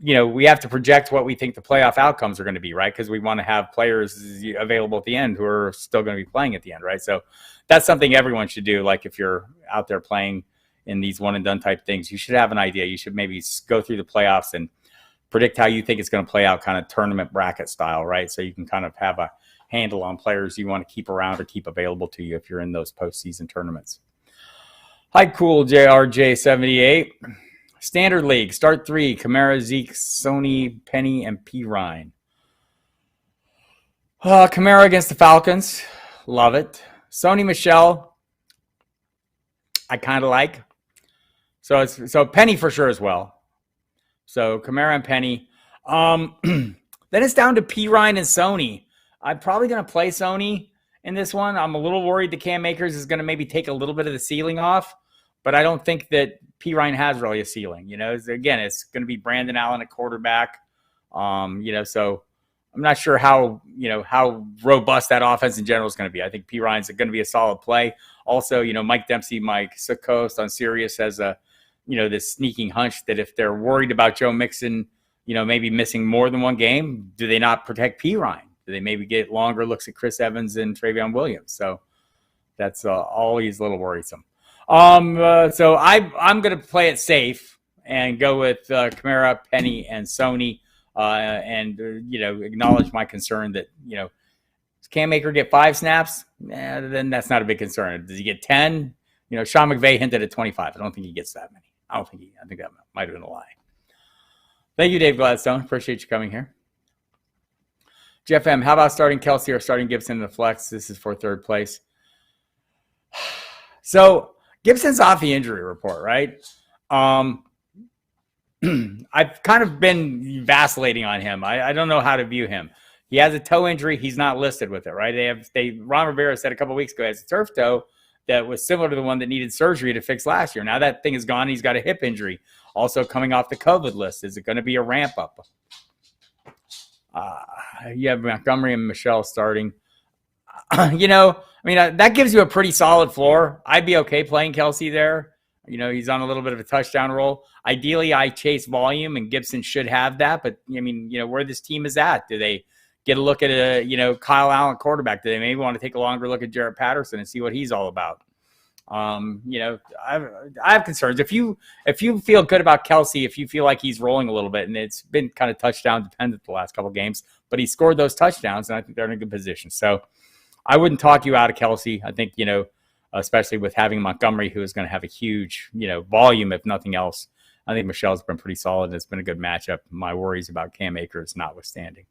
we have to project what we think the playoff outcomes are going to be, right? Because we want to have players available at the end who are still going to be playing at the end, right? So that's something everyone should do. Like if you're out there playing in these one and done type things, you should have an idea. You should maybe go through the playoffs and predict how you think it's going to play out, kind of tournament bracket style, right? So you can kind of have a handle on players you want to keep around or keep available to you if you're in those postseason tournaments. Hi, cool JRJ78. Standard League, start 3, Kamara, Zeke, Sony, Penny, and P. Ryan. Kamara against the Falcons. Love it. Sony Michelle, I kind of like. So Penny for sure as well. So Kamara and Penny. Then it's down to P. Ryan and Sony. I'm probably going to play Sony in this one. I'm a little worried that Cam Akers is going to maybe take a little bit of the ceiling off, but I don't think that P. Ryan has really a ceiling. Again, it's going to be Brandon Allen at quarterback. So I'm not sure how robust that offense in general is going to be. I think P. Ryan's going to be a solid play. Also, Mike Dempsey, Mike Sikost on Sirius has this sneaking hunch that if they're worried about Joe Mixon, maybe missing more than one game, do they not protect P. Ryan? Do they maybe get longer looks at Chris Evans and Travion Williams? So that's always a little worrisome. So I'm going to play it safe and go with Kamara, Penny, and Sony, and acknowledge my concern that does Cam Akers get 5 snaps? Then that's not a big concern. Does he get 10? Sean McVay hinted at 25. I don't think he gets that many. I think that might have been a lie. Thank you, Dave Gladstone. Appreciate you coming here. Jeff M., how about starting Kelsey or starting Gibson in the flex? This is for third place. So Gibson's off the injury report, right? I've kind of been vacillating on him. I don't know how to view him. He has a toe injury. He's not listed with it, right? Ron Rivera said a couple weeks ago he has a turf toe that was similar to the one that needed surgery to fix last year. Now that thing is gone. He's got a hip injury. Also coming off the COVID list. Is it going to be a ramp up? You have Montgomery and Michelle starting. That gives you a pretty solid floor. I'd be okay playing Kelsey there. He's on a little bit of a touchdown roll. Ideally, I chase volume, and Gibson should have that. But, where this team is at, do they get a look at Kyle Allen quarterback? Do they maybe want to take a longer look at Jarrett Patterson and see what he's all about? I have concerns. If you feel good about Kelsey, if you feel like he's rolling a little bit, and it's been kind of touchdown dependent the last couple of games, but he scored those touchdowns, and I think they're in a good position. So I wouldn't talk you out of Kelsey. I think, especially with having Montgomery, who is going to have a huge, volume, if nothing else. I think Michelle's been pretty solid. It's been a good matchup. My worries about Cam Akers notwithstanding.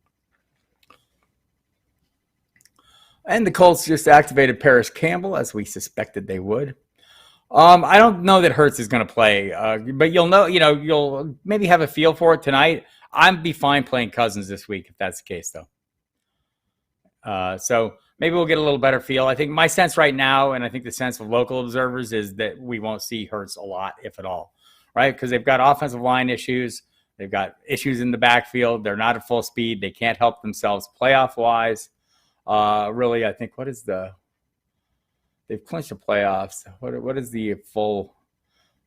And the Colts just activated Paris Campbell, as we suspected they would. I don't know that Hurts is going to play, but you'll maybe have a feel for it tonight. I'd be fine playing Cousins this week if that's the case, though. So maybe we'll get a little better feel. I think my sense right now, and I think the sense of local observers, is that we won't see Hurts a lot, if at all, right? Because they've got offensive line issues. They've got issues in the backfield. They're not at full speed. They can't help themselves playoff-wise. Really, I think they've clinched the playoffs. What is the full?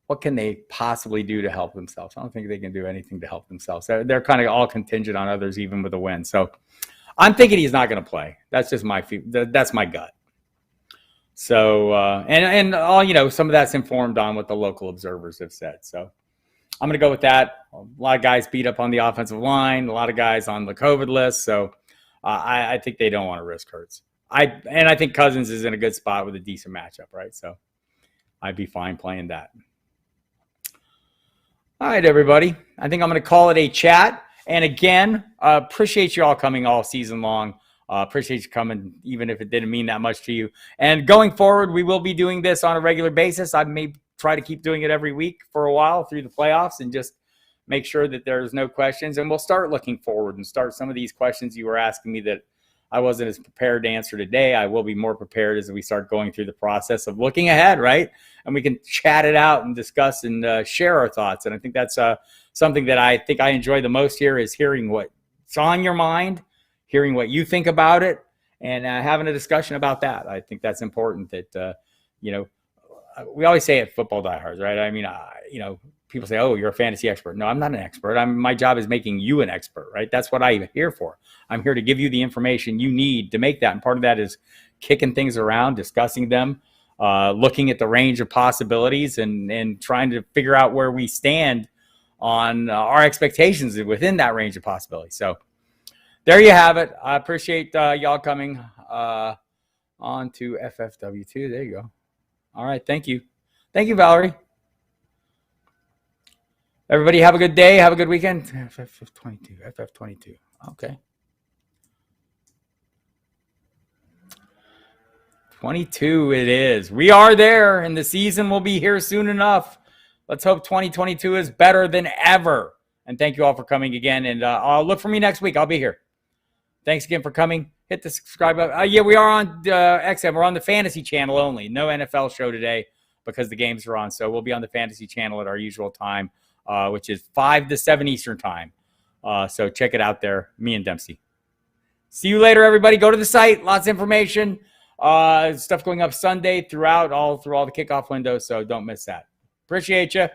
What can they possibly do to help themselves? I don't think they can do anything to help themselves. They're kind of all contingent on others, even with a win. So I'm thinking he's not going to play. That's just that's my gut. So and all some of that's informed on what the local observers have said. So I'm going to go with that. A lot of guys beat up on the offensive line. A lot of guys on the COVID list. So I think they don't want to risk Hurts. I think Cousins is in a good spot with a decent matchup, right? So I'd be fine playing that. All right, everybody. I think I'm going to call it a chat. And again, appreciate you all coming all season long. Appreciate you coming, even if it didn't mean that much to you. And going forward, we will be doing this on a regular basis. I may try to keep doing it every week for a while through the playoffs and just make sure that there's no questions. And we'll start looking forward and start some of these questions you were asking me that I wasn't as prepared to answer today. I will be more prepared as we start going through the process of looking ahead, right? And we can chat it out and discuss and share our thoughts. And I think that's something that I think I enjoy the most here is hearing what's on your mind, hearing what you think about it, and having a discussion about that. I think that's important that, we always say at Football Diehards, right? I mean, people say, oh, you're a fantasy expert. No, I'm not an expert. My job is making you an expert, right? That's what I'm here for. I'm here to give you the information you need to make that. And part of that is kicking things around, discussing them, looking at the range of possibilities and trying to figure out where we stand on our expectations within that range of possibilities. So there you have it. I appreciate y'all coming on to FFW2. There you go. All right. Thank you. Thank you, Valerie. Everybody have a good day. Have a good weekend. FF22. Okay. 22 it is. We are there, and the season will be here soon enough. Let's hope 2022 is better than ever. And thank you all for coming again. And I'll look for me next week. I'll be here. Thanks again for coming. Hit the subscribe button. Yeah, we are on XM. We're on the fantasy channel only. No NFL show today because the games are on. So we'll be on the fantasy channel at our usual time, which is 5 to 7 Eastern time. So check it out there. Me and Dempsey. See you later, everybody. Go to the site. Lots of information. Stuff going up Sunday through all the kickoff windows. So don't miss that. Appreciate you.